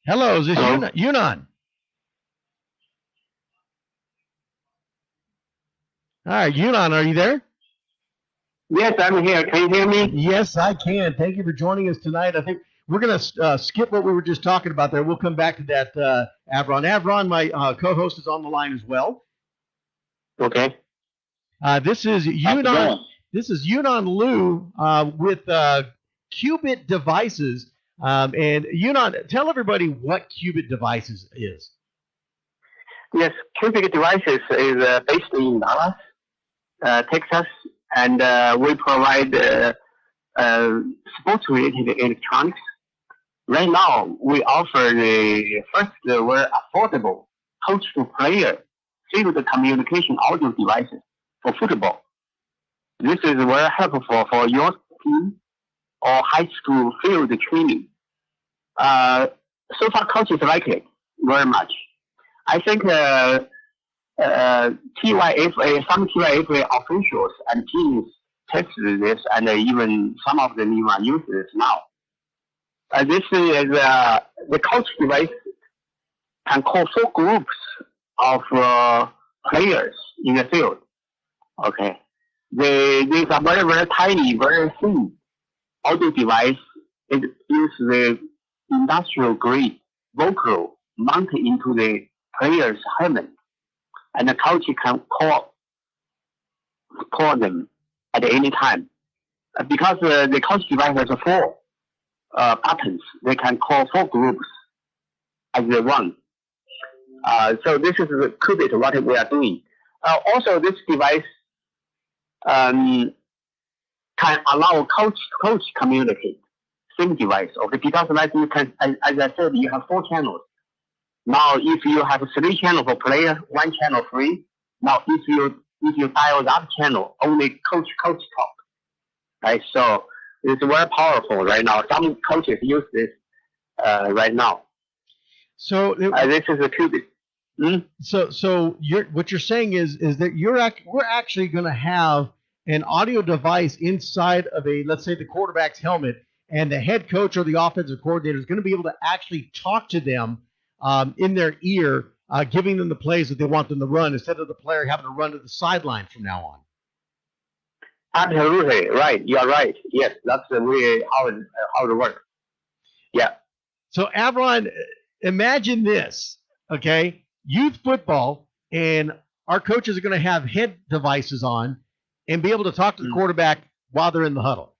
Hello, is this Hello? Yunnan? All right, Yunnan, are you there? Yes, I'm here. Can you hear me? Yes, I can. Thank you for joining us tonight. I think we're going to skip what we were just talking about there. We'll come back to that, Avron. Avron, my co-host, is on the line as well. Okay. This is How's it Yunnan. going? This is Yunnan Liu with Qubit Devices. And Yunnan, tell everybody what Qubit Devices is. Yes, Qubit Devices is based in Dallas, Texas, and we provide sports-related electronics. Right now, we offer the first very affordable coach-to-player field communication audio devices for football. This is very helpful for your team or high school field training. So far, coaches like it very much. I think TYFA, some TYFA officials and teams tested this, and even some of them even are using this now. This is the coach device can call 4 groups of players in the field. Okay, these are very very tiny, very thin audio device. It uses the industrial grade vocal mounted into the player's helmet, and the coach can call them at any time. Because the coach device has 4 buttons, they can call 4 groups as they want. So this is the Qubit what we are doing. Also, this device can allow coach to coach communicate. Same device, okay? Because like you can, as I said, you have 4 channels. Now, if you have 3 channels for player, 1 channel free. Now, if you dial that channel, only coach talk, right? So it's very powerful right now. Some coaches use this right now. So this is a Qubit. So what you're saying is that we're actually going to have an audio device inside of let's say the quarterback's helmet, and the head coach or the offensive coordinator is going to be able to actually talk to them in their ear, giving them the plays that they want them to run, instead of the player having to run to the sideline from now on. Absolutely right. You are right. Yes, that's the way how it works. Yeah. So Avron, imagine this, okay? Youth football, and our coaches are going to have head devices on and be able to talk to the quarterback while they're in the huddle.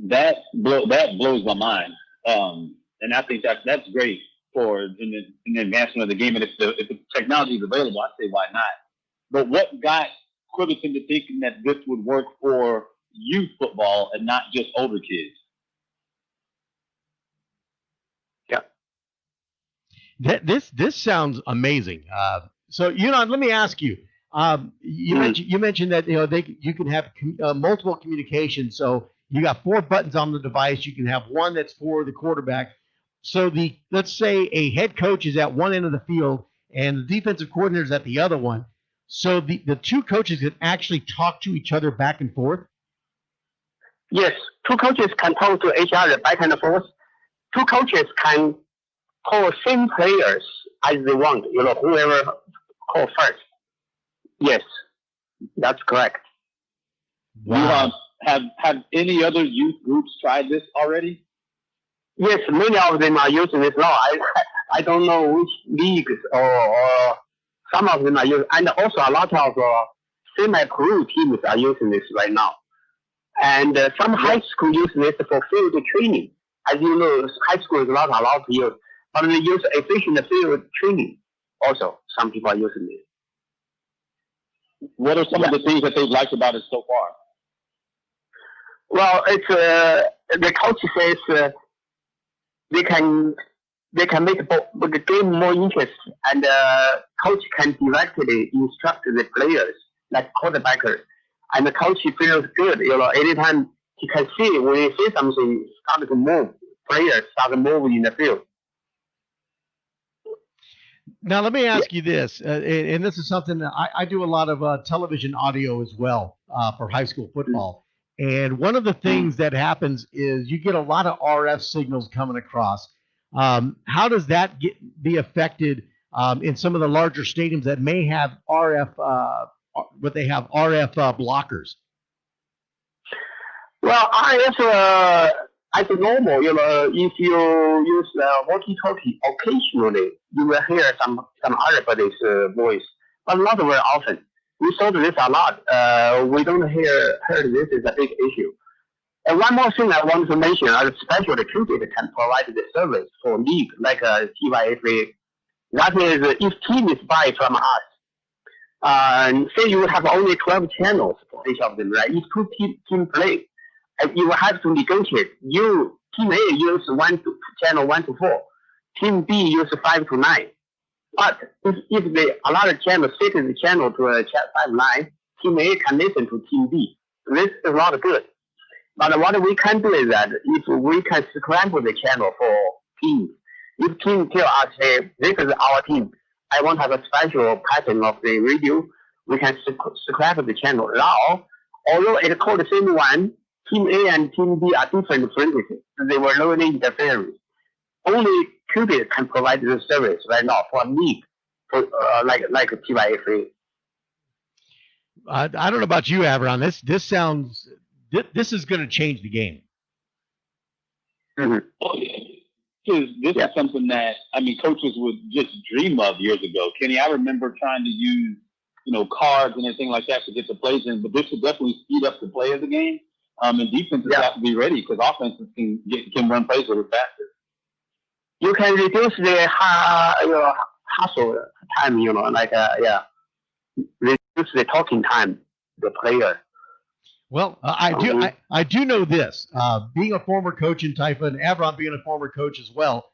That blows my mind, and I think that's great for in the advancement of the game. And if the technology is available, I say why not. But what got Qubit into thinking that this would work for youth football and not just older kids? Yeah. This sounds amazing. So let me ask you. You mentioned that you can have multiple communications. So you got 4 buttons on the device. You can have one that's for the quarterback. So let's say a head coach is at one end of the field and the defensive coordinator is at the other one. So the 2 coaches can actually talk to each other back and forth. Yes, 2 coaches can talk to each other back and forth. 2 coaches can call same players as they want. Whoever call first. Yes, that's correct. Wow. Have any other youth groups tried this already? Yes, many of them are using this now. I don't know which leagues or some of them are using, and also a lot of semi-pro teams are using this right now. And some high school use this for field training. As you know, high school is not allowed to use, but they use efficient field training. Also, some people are using this. What are some of the things that they've liked about it so far? Well, it's the coach says they can make the game more interesting, and coach can directly instruct the players, like quarterbackers, and the coach feels good. Anytime he can see when he sees something start to move, players start to move in the field. Now, let me ask you this, and this is something that I do a lot of television audio as well for high school football. And one of the things that happens is you get a lot of RF signals coming across. How does that be affected in some of the larger stadiums that may have RF, what they have RF blockers? Well, as normal, if you use walkie-talkie, occasionally you will hear some everybody's voice, but not very often. We saw this a lot. We don't heard this is a big issue. And one more thing I want to mention, especially Qubit can provide the service for league like TYFA. That is, if team is buy from us, say you have only 12 channels for each of them, right? If two team play, you have to negotiate. Team A use channel 1 to 4, team B use 5 to 9. But if a lot of channels fit the channel to a 5 9, team A can listen to team B. This is not good. But what we can do is that if we can scramble the channel for teams, if team tell us, hey, this is our team, I want to have a special pattern of the radio, we can scramble the channel. Now, although it's called the same one, team A and team B are different frequencies. They were no interference. Only Qubit can provide this service right now for league, for like TYFA. I don't know about you, Avron. This is going to change the game. Mm-hmm. Oh, yeah. This is something that, coaches would just dream of years ago. Kenny, I remember trying to use, cards and everything like that to get the plays in, but this would definitely speed up the play of the game. And defenses have to be ready because offenses can run plays a little faster. You can reduce the hustle time, reduce the talking time, the player. Well, I do know this. Being a former coach in TYFA and Avron being a former coach as well,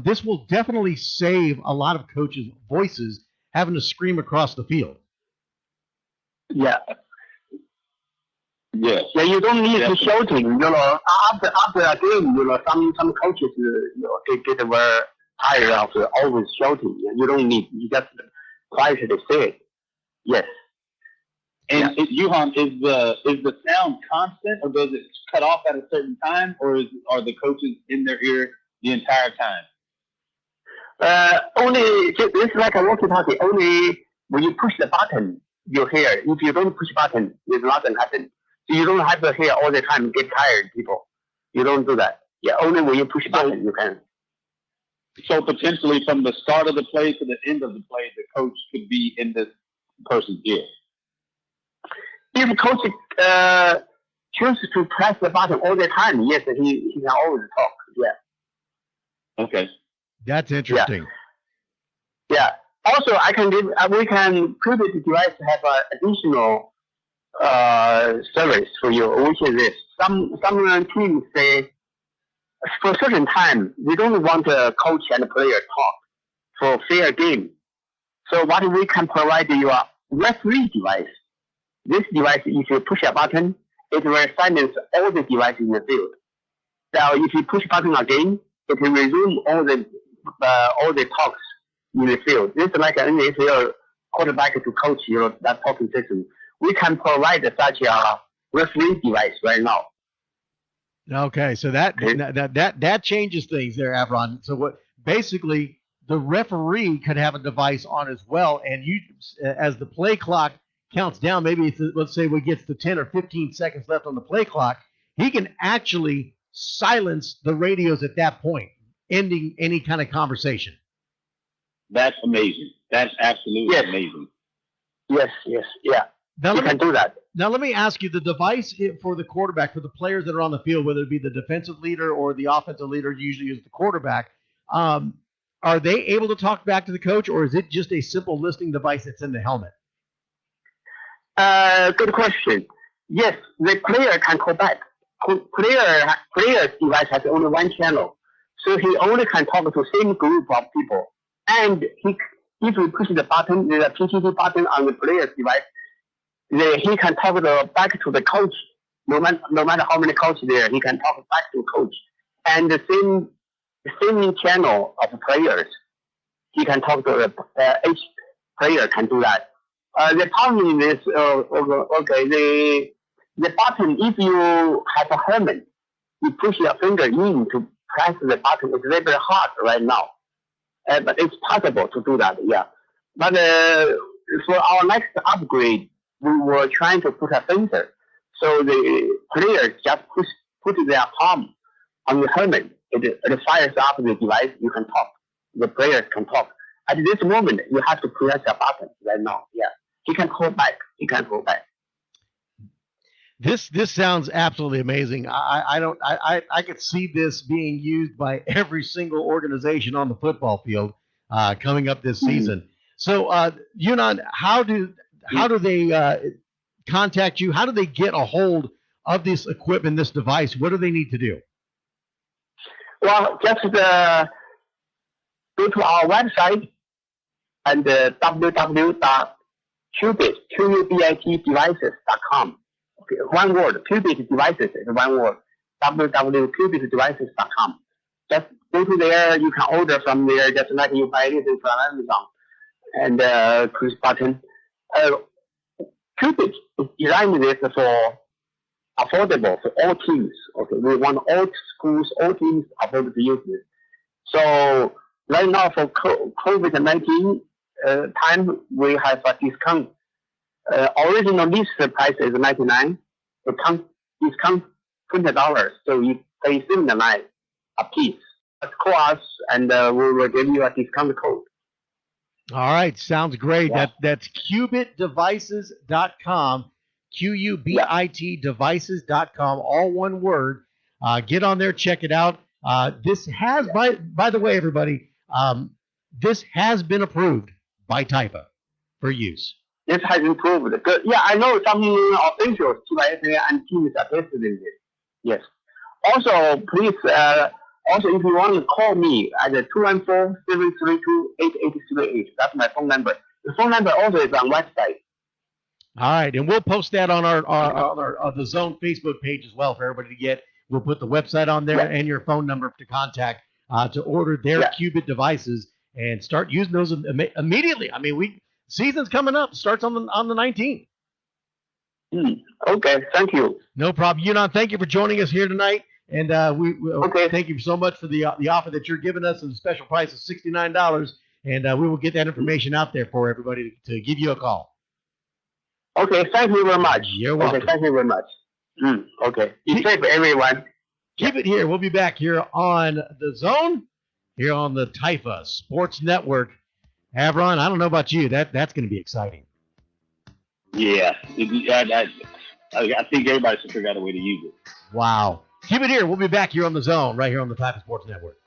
this will definitely save a lot of coaches' voices having to scream across the field. Yeah. Yes. Yeah, you don't need to shouting. After a game, some coaches, they get very tired of always shouting. You don't need. You just quietly say it. Yes. And Yuhan, is the sound constant, or does it cut off at a certain time, or are the coaches in their ear the entire time? Only it's like a walkie-talkie. Only when you push the button, you hear. If you don't push the button, there's nothing happen. So you don't have to hear all the time. Get tired, people. You don't do that. Yeah, only when you push the button, you can. So potentially, from the start of the play to the end of the play, the coach could be in this person's ear. If coach chooses to press the button all the time, yes, he can always talk. Yeah. Okay. That's interesting. Yeah. Also, we can Qubit the device to have an additional service for you, which is this. Some teams say for a certain time they don't want the coach and the player talk for fair game. So what we can provide you a referee device. This device, if you push a button, it will silence all the devices in the field. Now, if you push button again, it will resume all the talks in the field. This is like an NFL quarterback to coach that talking system. We can provide such a referee device right now. Okay, so that changes things there, Avron. So what basically the referee could have a device on as well, and you, as the play clock counts down, maybe let's say we get to 10 or 15 seconds left on the play clock, he can actually silence the radios at that point, ending any kind of conversation. That's amazing. That's absolutely amazing. Yes, yeah. Now, you can do that. Now let me ask you, the device for the quarterback, for the players that are on the field, whether it be the defensive leader or the offensive leader, usually is the quarterback, are they able to talk back to the coach, or is it just a simple listening device that's in the helmet? Good question. Yes, the player can call back. Player's device has only one channel, so he only can talk to the same group of people. And if we push the button, the PTT button on the player's device, he can talk back to the coach. No matter how many coaches there, he can talk back to the coach. And the same channel of players, he can talk to each player can do that. The problem is, the button, if you have a helmet, you push your finger in to press the button. It's very, very hard right now. But it's possible to do that, yeah. But for our next upgrade, we were trying to put a sensor. So the players just put their palm on the helmet. It fires up the device. You can talk. The players can talk. At this moment, you have to press a button right now. Yeah. He can call back. This sounds absolutely amazing. I could see this being used by every single organization on the football field coming up this season. So, Yunnan, how do they contact you? How do they get a hold of this equipment, this device? What do they need to do? Well, just go to our website and www.qubitdevices.com. Okay, one word. Qubit Devices is one word. www.qubitdevices.com. Just go to there. You can order from there. Just like you buy anything from Amazon. And push button. Qubit is designed this for affordable for all teams. Okay, we want all schools, all teams affordable to use this. So right now for COVID-19 time, we have a discount. Original list price is $99. Discount $20. So you pay $79 a piece. Call us and we will give you a discount code. All right, sounds great. Yeah. That's qubitdevices.com, QUBIT devices.com, all one word. Get on there, check it out. This has, by the way, everybody, this has been approved by TYFA for use. This has improved. Good. Yeah, I know some officials, TYFA and teams are tested in this. Yes. Also, please, if you want to call me at 214-732-8838. That's my phone number. The phone number also is on website. All right, and we'll post that on our the Zone Facebook page as well for everybody to get. We'll put the website on there and your phone number to contact to order their Qubit devices and start using those immediately. I mean, season's coming up. Starts on the 19th. Okay, thank you. No problem. Yunnan, thank you for joining us here tonight. And we thank you so much for the offer that you're giving us, and the special price of $69. And we will get that information out there for everybody to give you a call. Okay, thank you very much. You're welcome. Okay, thank you very much. Okay, be safe, everyone. Keep it here. We'll be back here on the Zone, here on the TYFA Sports Network. Avron, I don't know about you. That's going to be exciting. Yeah, I think everybody should figure out a way to use it. Wow. Keep it here. We'll be back here on the Zone, right here on the TYFA Sports Network.